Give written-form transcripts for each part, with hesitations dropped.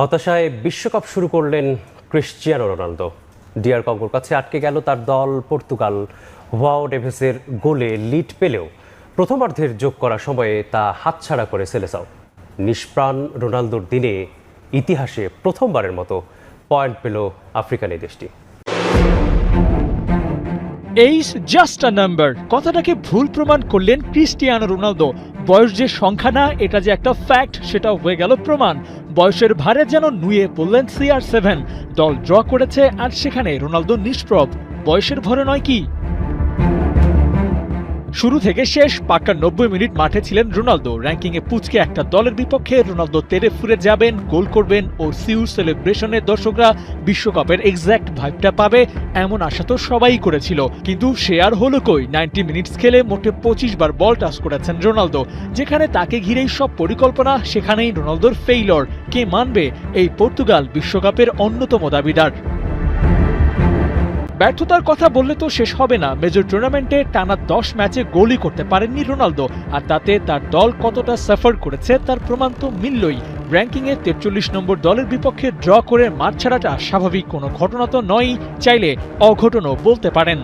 হতাশায় বিশ্বকাপ শুরু করলেন ক্রিশ্চিয়ানো রোনালদো। ডিআর কঙ্গোর কাছে আটকে গেল তার দল পর্তুগাল। হুয়াও নেভেসের গোলে লিড পেলেও প্রথমার্ধের যোগ করা সময়ে তা হাতছাড়া করে সেলেসাও। নিষ্প্রাণ রোনালদোর দিনে ইতিহাসে প্রথমবারের মতো পয়েন্ট পেল আফ্রিকান এই দেশটি। এইজ জাস্ট আ নাম্বার কথাটাকে ভুল প্রমাণ করলেন ক্রিস্টিয়ানো রোনালদো। বয়স যে সংখ্যা না, এটা যে একটা ফ্যাক্ট সেটাও হয়ে গেল প্রমাণ। বয়সের ভারে যেন নুয়ে পড়লেন CR7। দল ড্র করেছে আর সেখানে রোনালদো নিষ্প্রভ। বয়সের ভরে নয় কি? শুরু থেকে শেষ পাক্কা 90 মিনিট মাঠে ছিলেন রোনালদো। র্যাঙ্কিংয়ে পুচকে একটা দলের বিপক্ষে রোনালদো তেড়ে ফুরে যাবেন, গোল করবেন ও সিউ সেলিব্রেশনে দর্শকরা বিশ্বকাপের এক্স্যাক্ট ভাইবটা পাবে এমন আশা তো সবাই করেছিল। কিন্তু সে আর হলো কই। 90 মিনিটস খেলে মোটে 25 বার বল টাচ করেছেন রোনালদো। যেখানে তাকে ঘিরেই সব পরিকল্পনা, সেখানেই রোনালদোর ফেইলর। কে মানবে এই পর্তুগাল বিশ্বকাপের অন্যতম দাবিদার? ব্যর্থতার কথা বললে তো শেষ হবে না। মেজর টুর্নামেন্টে টানা 10 ম্যাচে গোলই করতে পারেননি রোনালদো, আর তাতে তার দল কতটা সাফার করেছে তার প্রমাণ তো মিললই। র্যাঙ্কিংয়ে 43 নম্বর দলের বিপক্ষে ড্র করে মাঠ ছাড়াটা স্বাভাবিক কোনো ঘটনা তো নয়ই, চাইলে অঘটনও বলতে পারেন।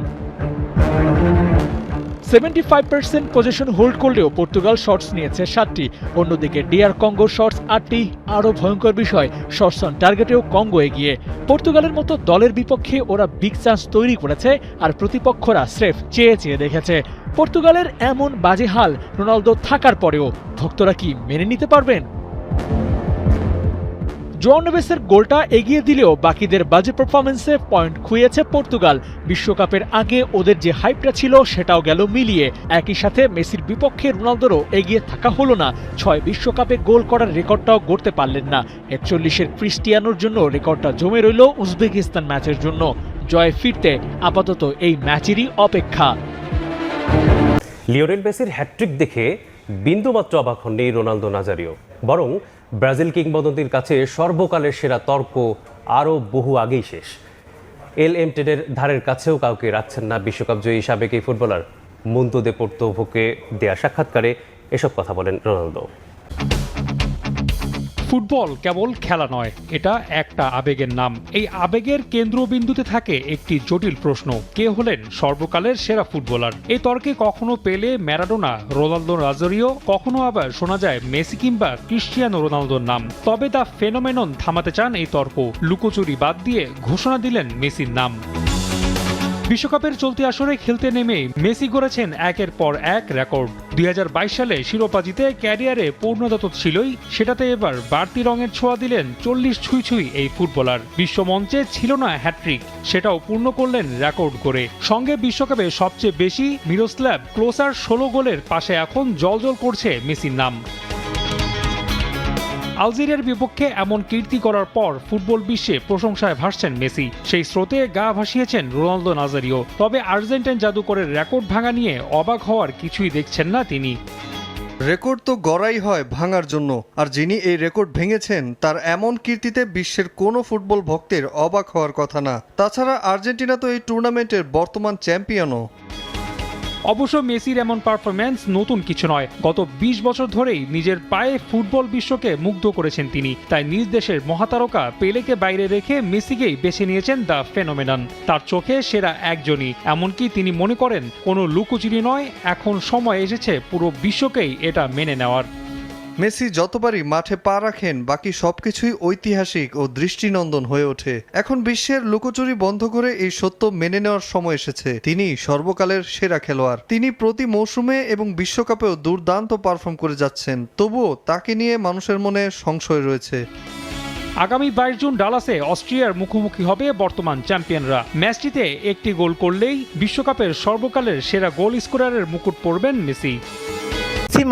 75% পজিশন হোল্ড করলেও পর্তুগাল শটস নিয়েছে 7টি। অন্যদিকে ডিআর কঙ্গো শটস 8টি। আরও ভয়ঙ্কর বিষয়, শটস অন টার্গেটেও কঙ্গো এগিয়ে। পর্তুগালের মতো দলের বিপক্ষে ওরা বিগ চান্স তৈরি করেছে আর প্রতিপক্ষরা স্রেফ চেয়ে চেয়ে দেখেছে। পর্তুগালের এমন বাজে হাল রোনালদো থাকার পরেও ভক্তরা কি মেনে নিতে পারবেন? জোয়াও নেভেসের গোলটা এগিয়ে দিলেও বাকিদের বাজে পারফরম্যান্সে পয়েন্ট খুইয়েছে পর্তুগাল। বিশ্বকাপের আগে ওদের যে হাইপটা ছিল সেটাও গেল মিলিয়ে। একই সাথে মেসির বিপক্ষে রোনালদোরও এগিয়ে থাকা হলো না। 6 বিশ্বকাপে গোল করার রেকর্ডটাও গড়তে পারলেন না। 41-এর ক্রিস্টিয়ানোর জন্য রেকর্ডটা জমে রইল উজবেকিস্তান ম্যাচের জন্য। জয়ে ফিরতে আপাতত এই ম্যাচেরই অপেক্ষা। লিওনেল মেসির হ্যাট্রিক দেখে বিন্দুমাত্র অবাক হননি রোনালদো নাজারিও। বরং ব্রাজিল কিংবদন্তির কাছে সর্বকালের সেরা তর্ক আরও বহু আগেই শেষ। LM10-এর ধারের কাছেও কাউকে রাখছেন না বিশ্বকাপ জয়ী সাবেক এই ফুটবলার। মুন্দো দেপোর্তিভোকে দেয়া সাক্ষাৎকারে এসব কথা বলেন রোনালদো। ফুটবল কেবল খেলা নয়, এটা একটা আবেগের নাম। এই আবেগের কেন্দ্রবিন্দুতে থাকে একটি জটিল প্রশ্ন: কে হলেন সর্বকালের সেরা ফুটবলার? এই তর্কে কখনো পেলে, ম্যারাডোনা, রোনালদো নাজারিও, কখনো আবার শোনা যায় মেসি কিংবা ক্রিস্টিয়ানো রোনালদোর নাম। তবে দ্য ফেনোমেনন থামাতে চান এই তর্ক। লুকোচুরি বাদ দিয়ে ঘোষণা দিলেন মেসির নাম। বিশ্বকাপের চলতি আসরে খেলতে নেমে মেসি গড়েছেন একের পর এক রেকর্ড। 2022 সালে শিরোপা জিতে ক্যারিয়ারে পূর্ণতা তো ছিলই, সেটাতে এবার বাড়তি রঙের ছোঁয়া দিলেন 40 ছুঁই এই ফুটবলার। বিশ্বমঞ্চে ছিল না হ্যাট্রিক, সেটাও পূর্ণ করলেন রেকর্ড করে। সঙ্গে বিশ্বকাপে সবচেয়ে বেশি মিরোস্লাভ ক্লোসার 16 গোলের পাশে এখন জ্বলজ্বল করছে মেসির নাম। আলজেরিয়ার বিপক্ষে এমন কীর্তি করার পর ফুটবল বিশ্বে প্রশংসায় ভাসছেন মেসি। সেই স্রোতে গা ভাসিয়েছেন রোনালদো নাজারিও। তবে আর্জেন্টাইন জাদুকরের রেকর্ড ভাঙা নিয়ে অবাক হওয়ার কিছুই দেখছেন না তিনি। রেকর্ড তো গড়াই হয় ভাঙার জন্য, আর যিনি এই রেকর্ড ভেঙেছেন তার এমন কীর্তিতে বিশ্বের কোনো ফুটবল ভক্তের অবাক হওয়ার কথা না। তাছাড়া আর্জেন্টিনা তো এই টুর্নামেন্টের বর্তমান চ্যাম্পিয়নও। অবশ্য মেসির এমন পারফরম্যান্স নতুন কিছু নয়। গত 20 বছর ধরেই নিজের পায়ে ফুটবল বিশ্বকে মুগ্ধ করেছেন তিনি। তাই নিজ দেশের মহাতারকা পেলেকে বাইরে রেখে মেসিকেই বেছে নিয়েছেন দ্য ফেনোমেনন। তার চোখে সেরা একজনই। এমনকি তিনি মনে করেন কোনো লুকোচুরি নয়, এখন সময় এসেছে পুরো বিশ্বকেই এটা মেনে নেওয়ার। মেসি যতবারই মাঠে পা রাখেন বাকি সবকিছুই ঐতিহাসিক ও দৃষ্টিনন্দন হয়ে ওঠে। এখন বিশ্বের লুকোচুরি বন্ধ করে এই সত্য মেনে নেওয়ার সময় এসেছে। তিনি সর্বকালের সেরা খেলোয়াড়। তিনি প্রতি মৌসুমে এবং বিশ্বকাপেও দুর্দান্ত পারফর্ম করে যাচ্ছেন। তবুও তাকে নিয়ে মানুষের মনে সংশয় রয়েছে। আগামী 22 জুন ডালাসে অস্ট্রিয়ার মুখোমুখি হবে বর্তমান চ্যাম্পিয়নরা। ম্যাচটিতে একটি গোল করলেই বিশ্বকাপের সর্বকালের সেরা গোল স্কোরারের মুকুট পরবেন মেসি।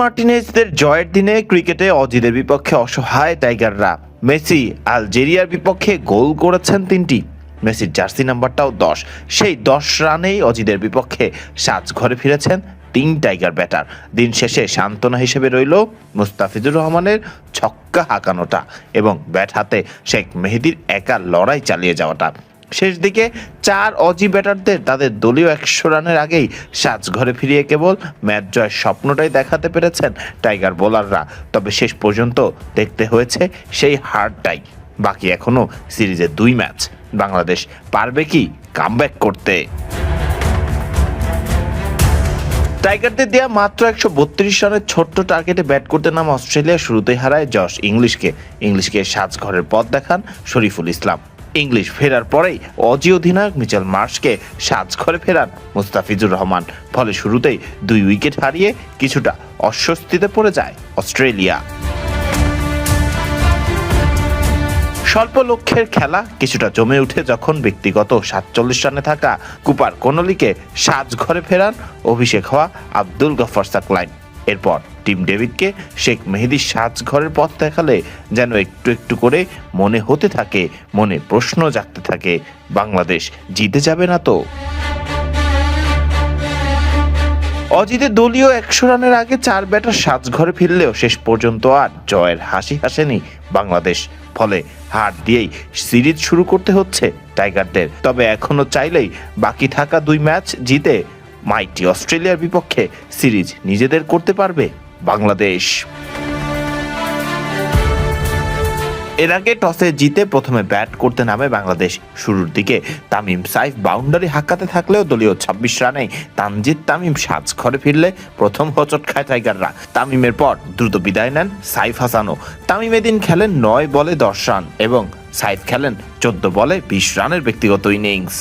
মার্টিনেজদের জয়ের দিনে ক্রিকেটে অজিদের বিপক্ষে অসহায় টাইগাররা। মেসি আলজেরিয়ার বিপক্ষে গোল করেছেন 3টি। মেসির জার্সি নাম্বারটাও 10। সেই 10 রানেই অজিদের বিপক্ষে সাজঘরে ফিরেছেন 3 টাইগার ব্যাটার। দিন শেষে সান্ত্বনা হিসেবে রইল মুস্তাফিজুর রহমানের ছক্কা হাঁকানোটা এবং ব্যাট হাতে শেখ মেহেদীর একা লড়াই চালিয়ে যাওয়াটা। শেষ দিকে 4 অজি ব্যাটারদের তাদের দলীয় 100 রানের আগেই সাজঘরে ফিরিয়ে কেবল ম্যাচ জয়ের স্বপ্নটাই দেখাতে পেরেছেন টাইগার বোলাররা। তবে শেষ পর্যন্ত দেখতে হয়েছে সেই হারটাই। বাকি এখনো সিরিজে 2 ম্যাচ। বাংলাদেশ পারবে কি কামব্যাক করতে? টাইগারদের দেয়া মাত্র 132 রানের ছোট্ট টার্গেটে ব্যাট করতে নামা অস্ট্রেলিয়া শুরুতেই হারায় জশ ইংলিশকে সাজঘরের পথ দেখান শরীফুল ইসলাম। ইংলিশ ফেরার পরেই অজি অধিনায়ক মিচেল মার্শকে সাজঘরে ফেরান মুস্তাফিজুর রহমান। ফলে শুরুতেই 2 উইকেট হারিয়ে কিছুটা অস্বস্তিতে পড়ে যায় অস্ট্রেলিয়া। স্বল্প লক্ষ্যের খেলা কিছুটা জমে উঠে যখন ব্যক্তিগত 47 রানে থাকা কুপার কোনলিকে সাজঘরে ফেরান অভিষেক হওয়া আব্দুল গফফার সাকলাইন। এরপর টিম ডেভিডকে শেখ মেহেদী সাজঘরের পথ দেখালে যেন একটু একটু করে মনে প্রশ্ন জাগতে থাকে, বাংলাদেশ জিতে যাবে না তো? অজিতে দলীয় 100 রানের আগে 4 ব্যাটার সাজঘরে ফিরলেও শেষ পর্যন্ত আর জয়ের হাসি হাসেনি বাংলাদেশ। ফলে হার দিয়েই সিরিজ শুরু করতে হচ্ছে টাইগারদের। তবে এখনো চাইলেই বাকি থাকা 2 ম্যাচ জিতে মাইটি অস্ট্রেলিয়ার বিপক্ষে সিরিজ নিজেদের করতে পারবে বাংলাদেশ। এর আগে টসে জিতে প্রথমে ব্যাট করতে নামে বাংলাদেশ। শুরুর দিকে তামিম সাইফ বাউন্ডারি হাঁকাতে থাকলেও দলীয় 26 রানে তানজিদ তামিম সাজঘরে ফিরলে প্রথম হোঁচট খায় টাইগাররা। তামিমের পর দ্রুত বিদায় নেন সাইফ হাসানও। তামিম এদিন খেলেন 9 বলে 10 রান এবং সাইফ খেলেন 14 বলে 20 রানের ব্যক্তিগত ইনিংস।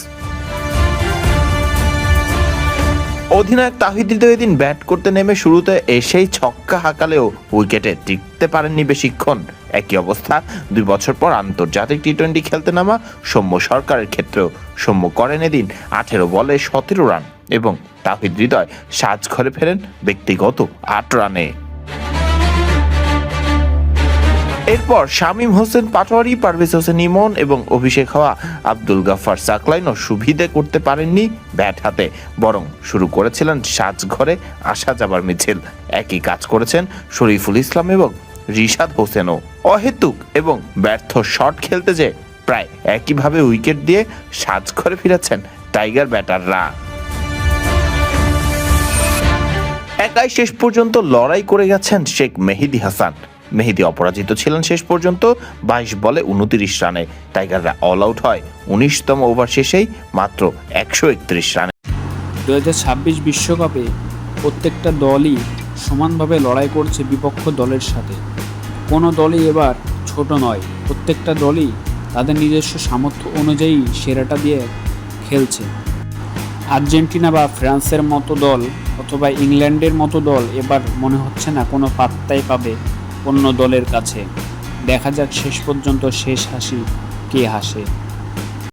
অধিনায়ক তাহিদ হৃদয় এদিন ব্যাট করতে নেমে শুরুতে এসেই ছক্কা হাঁকালেও উইকেটে টিকতে পারেননি বেশিক্ষণ। একই অবস্থা 2 বছর পর আন্তর্জাতিক টি-20 খেলতে নামা সৌম্য সরকারের ক্ষেত্রেও। সৌম্য করেন এদিন 18 বলে 17 রান এবং তাহিদ হৃদয় সাজঘরে ফেরেন ব্যক্তিগত 8 রানে। এরপর শামীম হোসেন পাটোয়ারি, পারভেজ হোসেন ইমন এবং অভিষেক হওয়া আব্দুল গফফার সাকলাইনও সুবিধে করতে পারেননি ব্যাট হাতে, বরং শুরু করেছিলেন সাজঘরে আসা যাবার মিছিল। একই কাজ করেছেন শরীফুল ইসলাম এবং রিশাদ হোসেনও। অহেতুক এবং ব্যর্থ শট খেলতে যে প্রায় একইভাবে উইকেট দিয়ে সাজঘরে ফিরেছেন টাইগার ব্যাটাররা। একাই শেষ পর্যন্ত লড়াই করে গেছেন শেখ মেহেদী হাসান। মেহেদী অপরাজিত ছিলেন শেষ পর্যন্ত 22 বলে 29 রানে। টাইগাররা অল আউট হয় 19তম ওভার শেষেই মাত্র 131 রানে। 2026 বিশ্বকাপে প্রত্যেকটা দলই সমানভাবে লড়াই করছে বিপক্ষ দলের সাথে। কোনো দলই এবার ছোট নয়, প্রত্যেকটা দলই তাদের নিজস্ব সামর্থ্য অনুযায়ী সেরাটা দিয়ে খেলছে। আর্জেন্টিনা বা ফ্রান্সের মতো দল অথবা ইংল্যান্ডের মতো দল এবার মনে হচ্ছে না কোনো পাত্তাই পাবে অন্য দলের কাছে। দেখা যাক শেষ পর্যন্ত শেষ হাসি কে হাসে।